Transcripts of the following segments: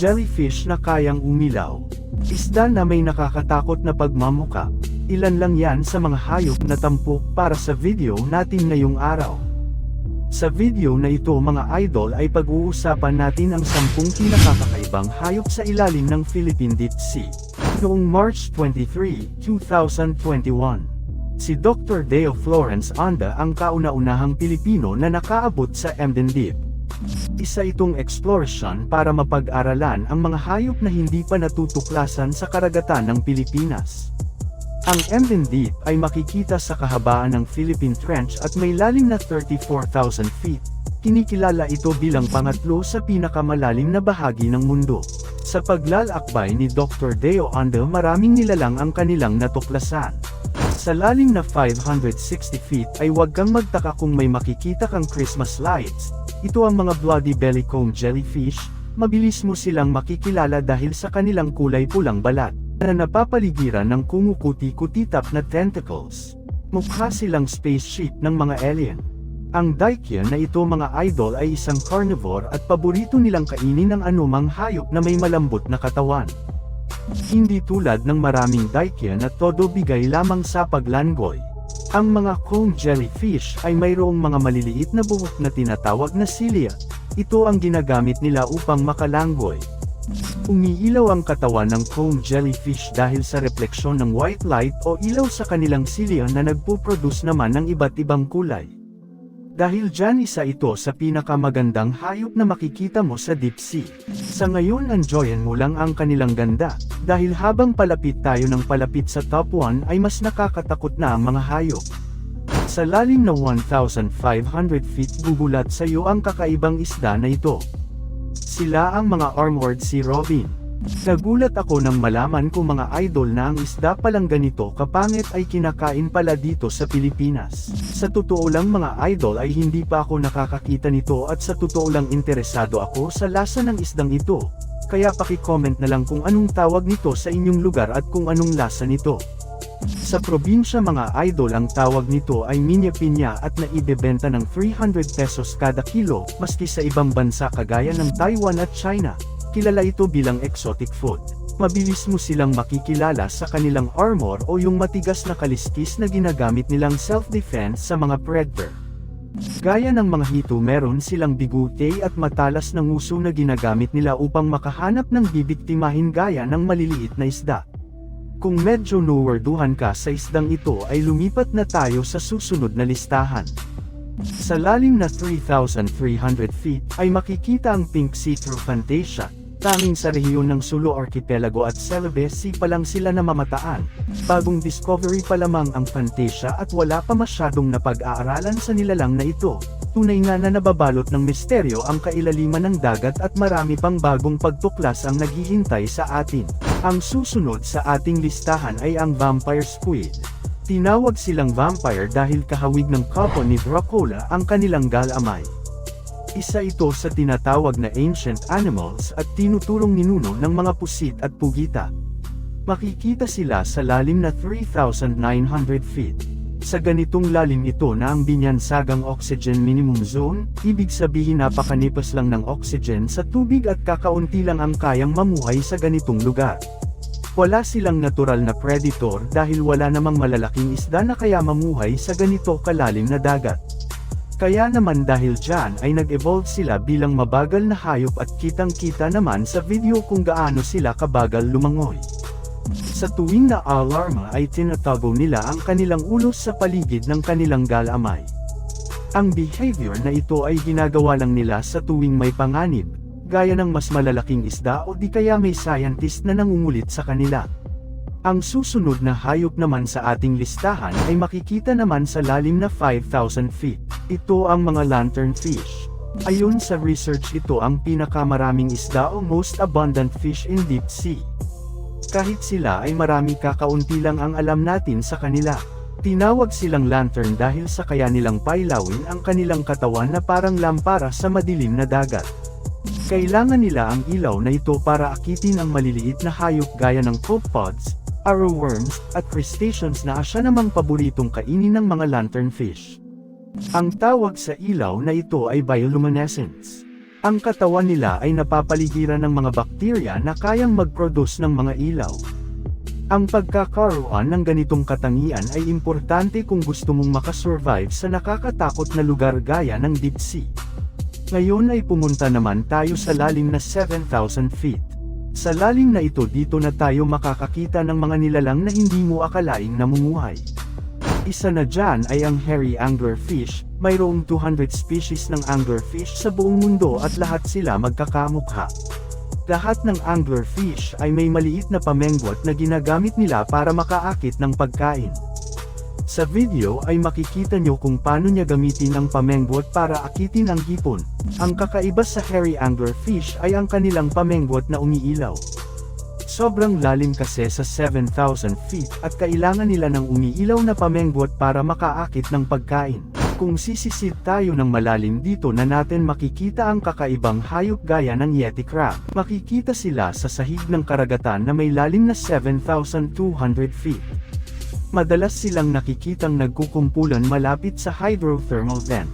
jellyfish na kayang umilaw. Isda na may nakakatakot na pagmamuka. Ilan lang yan sa mga hayop na tampok para sa video natin ngayong araw. Sa video na ito mga idol ay pag-uusapan natin ang 10 pinakakakaibang hayop sa ilalim ng Philippine Deep Sea. Noong March 23, 2021, si Dr. Deo Florence Anda ang kauna-unahang Pilipino na nakaabot sa Emden Deep. Isa itong exploration para mapag-aralan ang mga hayop na hindi pa natutuklasan sa karagatan ng Pilipinas. Ang Emden Deep ay makikita sa kahabaan ng Philippine Trench at may lalim na 34,000 feet. Kinikilala ito bilang pangatlo sa pinakamalalim na bahagi ng mundo. Sa paglalakbay ni Dr. Deo Anda maraming nilalang ang kanilang natuklasan. Sa lalim na 560 feet ay huwag kang magtaka kung may makikita kang Christmas lights. Ito ang mga bloody bellycomb jellyfish, mabilis mo silang makikilala dahil sa kanilang kulay pulang balat na napapaligiran ng kumukuti-kutitap na tentacles. Mukha silang spaceship ng mga alien. Ang Daikia na ito mga idol ay isang carnivore at paborito nilang kainin ng anumang hayop na may malambot na katawan. Hindi tulad ng maraming Daikia na todo bigay lamang sa paglangoy. Ang mga comb jellyfish ay mayroong mga maliliit na buhok na tinatawag na cilia. Ito ang ginagamit nila upang makalangoy. Umiilaw ang katawan ng comb jellyfish dahil sa refleksyon ng white light o ilaw sa kanilang cilia na nagpo-produce naman ng iba't ibang kulay. Dahil dyan isa ito sa pinakamagandang hayop na makikita mo sa deep sea. Sa ngayon enjoyin mo lang ang kanilang ganda, dahil habang palapit tayo ng palapit sa top 1 ay mas nakakatakot na ang mga hayop. Sa lalim na 1,500 feet bubulat sa iyo ang kakaibang isda na ito. Sila ang mga armored sea robin. Nagulat ako nang malaman ko mga idol na ang isda palang ganito kapangit ay kinakain pala dito sa Pilipinas. Sa totoo lang mga idol ay hindi pa ako nakakakita nito at sa totoo lang interesado ako sa lasa ng isdang ito. Kaya paki-comment na lang kung anong tawag nito sa inyong lugar at kung anong lasa nito. Sa probinsya mga idol ang tawag nito ay minya pinya at naibebenta ng 300 pesos kada kilo, maski sa ibang bansa kagaya ng Taiwan at China. Kilala ito bilang exotic food. Mabilis mo silang makikilala sa kanilang armor o yung matigas na kaliskis na ginagamit nilang self-defense sa mga predator. Gaya ng mga hito meron silang bigute at matalas na nguso na ginagamit nila upang makahanap ng bibiktimahin gaya ng maliliit na isda. Kung medyo nawerduhan ka sa isdang ito ay lumipat na tayo sa susunod na listahan. Sa lalim na 3,300 feet ay makikita ang pink see-through fantasia. Tanging sa rehiyon ng Sulu Archipelago at Celebes Sea pa lang sila namamataan. Bagong discovery pa lamang ang fantasia at wala pa masyadong napag-aaralan sa nilalang na ito. Tunay nga na nababalot ng misteryo ang kailaliman ng dagat at marami pang bagong pagtuklas ang naghihintay sa atin. Ang susunod sa ating listahan ay ang vampire squid. Tinawag silang vampire dahil kahawig ng kapo ni Dracula ang kanilang galamay. Isa ito sa tinatawag na ancient animals at tinuturong ninuno ng mga pusit at pugita. Makikita sila sa lalim na 3,900 feet. Sa ganitong lalim ito na ang binyansagang oxygen minimum zone, ibig sabihin napakanipas lang ng oxygen sa tubig at kakaunti lang ang kayang mamuhay sa ganitong lugar. Wala silang natural na predator dahil wala namang malalaking isda na kaya mamuhay sa ganito kalalim na dagat. Kaya naman dahil dyan ay nag-evolve sila bilang mabagal na hayop at kitang-kita naman sa video kung gaano sila kabagal lumangoy. Sa tuwing na alarma ay tinatago nila ang kanilang ulos sa paligid ng kanilang galamay. Ang behavior na ito ay ginagawa lang nila sa tuwing may panganib, gaya ng mas malalaking isda o di kaya may scientist na nangungulit sa kanila. Ang susunod na hayop naman sa ating listahan ay makikita naman sa lalim na 5,000 feet. Ito ang mga lanternfish. Ayon sa research ito ang pinakamaraming isda o most abundant fish in deep sea. Kahit sila ay marami kakaunti lang ang alam natin sa kanila. Tinawag silang lantern dahil sa kaya nilang pailawin ang kanilang katawan na parang lampara sa madilim na dagat. Kailangan nila ang ilaw na ito para akitin ang maliliit na hayop gaya ng copepods, arrowworms, at crustaceans na siya namang paboritong kainin ng mga lanternfish. Ang tawag sa ilaw na ito ay bioluminescence. Ang katawan nila ay napapaligiran ng mga bakterya na kayang mag-produce ng mga ilaw. Ang pagkakaroon ng ganitong katangian ay importante kung gusto mong makasurvive sa nakakatakot na lugar gaya ng deep sea. Ngayon ay pumunta naman tayo sa lalim na 7,000 feet. Sa lalim na ito dito na tayo makakakita ng mga nilalang na hindi mo akalaing namumuhay. Isa na dyan ay ang hairy anglerfish, mayroong 200 species ng anglerfish sa buong mundo at lahat sila magkakamukha. Lahat ng anglerfish ay may maliit na pamengwat na ginagamit nila para makaakit ng pagkain. Sa video ay makikita nyo kung paano niya gamitin ang pamengwat para akitin ang hipon. Ang kakaiba sa hairy anglerfish ay ang kanilang pamengwat na umiilaw. Sobrang lalim kasi sa 7,000 feet at kailangan nila ng umiilaw na pamengwat para makaakit ng pagkain. Kung sisisid tayo ng malalim dito na natin makikita ang kakaibang hayop gaya ng yeti crab. Makikita sila sa sahig ng karagatan na may lalim na 7,200 feet. Madalas silang nakikitang nagkukumpulan malapit sa hydrothermal vent.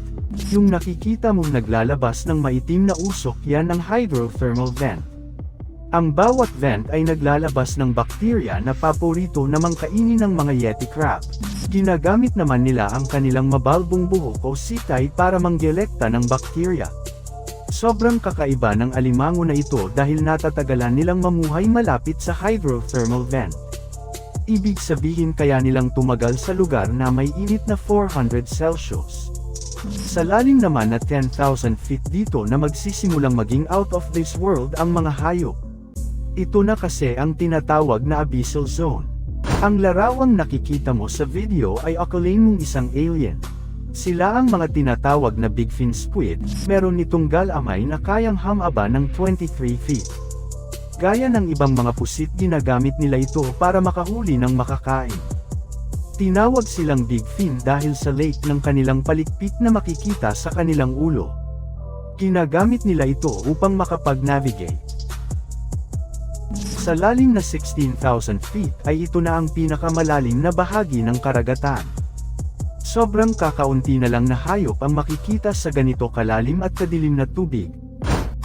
Yung nakikita mong naglalabas ng maitim na usok, yan ang hydrothermal vent. Ang bawat vent ay naglalabas ng bakterya na paborito namang kainin ng mga yeti crab. Ginagamit naman nila ang kanilang mabalbong buhok o sitay para manggolekta ng bakterya. Sobrang kakaiba ng alimango na ito dahil natatagalan nilang mamuhay malapit sa hydrothermal vent. Ibig sabihin kaya nilang tumagal sa lugar na may init na 400 Celsius. Sa lalim naman na 10,000 feet dito na magsisimulang maging out of this world ang mga hayop. Ito na kasi ang tinatawag na abyssal zone. Ang larawang nakikita mo sa video ay akalain mong isang alien. Sila ang mga tinatawag na big fin squid, meron itong galamay na kayang humaba ng 23 feet. Gaya ng ibang mga pusit ginagamit nila ito para makahuli ng makakain. Tinawag silang big fin dahil sa lake ng kanilang palikpik na makikita sa kanilang ulo. Ginagamit nila ito upang makapag-navigate. Sa lalim na 16,000 feet ay ito na ang pinakamalalim na bahagi ng karagatan. Sobrang kakaunti na lang na hayop ang makikita sa ganito kalalim at kadilim na tubig.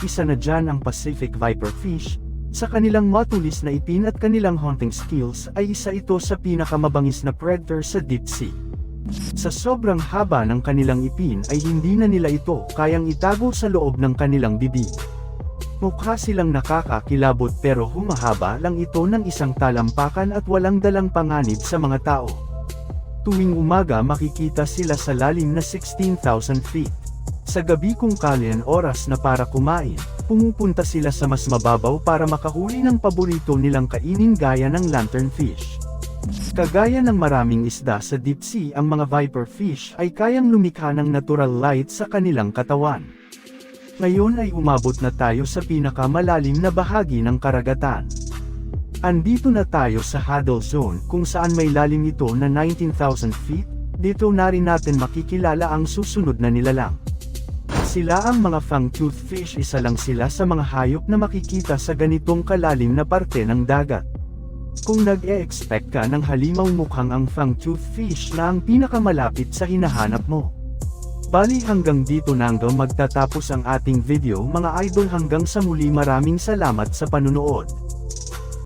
Isa na dyan ang Pacific viperfish. Sa kanilang matulis na ipin at kanilang hunting skills ay isa ito sa pinakamabangis na predator sa deep sea. Sa sobrang haba ng kanilang ipin ay hindi na nila ito kayang itago sa loob ng kanilang bibig. Mukha silang nakakakilabot pero humahaba lang ito ng isang talampakan at walang dalang panganib sa mga tao. Tuwing umaga makikita sila sa lalim na 16,000 feet. Sa gabi kung kailan oras na para kumain, pumupunta sila sa mas mababaw para makahuli ng paborito nilang kainin gaya ng lanternfish. Kagaya ng maraming isda sa deep sea, ang mga viperfish ay kayang lumikha ng natural light sa kanilang katawan. Ngayon ay umabot na tayo sa pinakamalalim na bahagi ng karagatan. Andito na tayo sa Hadal Zone kung saan may lalim ito na 19,000 feet, dito na rin natin makikilala ang susunod na nilalang. Sila ang mga fang-tooth fish, isa lang sila sa mga hayop na makikita sa ganitong kalalim na parte ng dagat. Kung nag-e-expect ka ng halimaw mukhang ang fang-tooth fish na ang pinakamalapit sa hinahanap mo. Bali hanggang dito na hanggang magtatapos ang ating video mga idol, hanggang sa muli, maraming salamat sa panunood.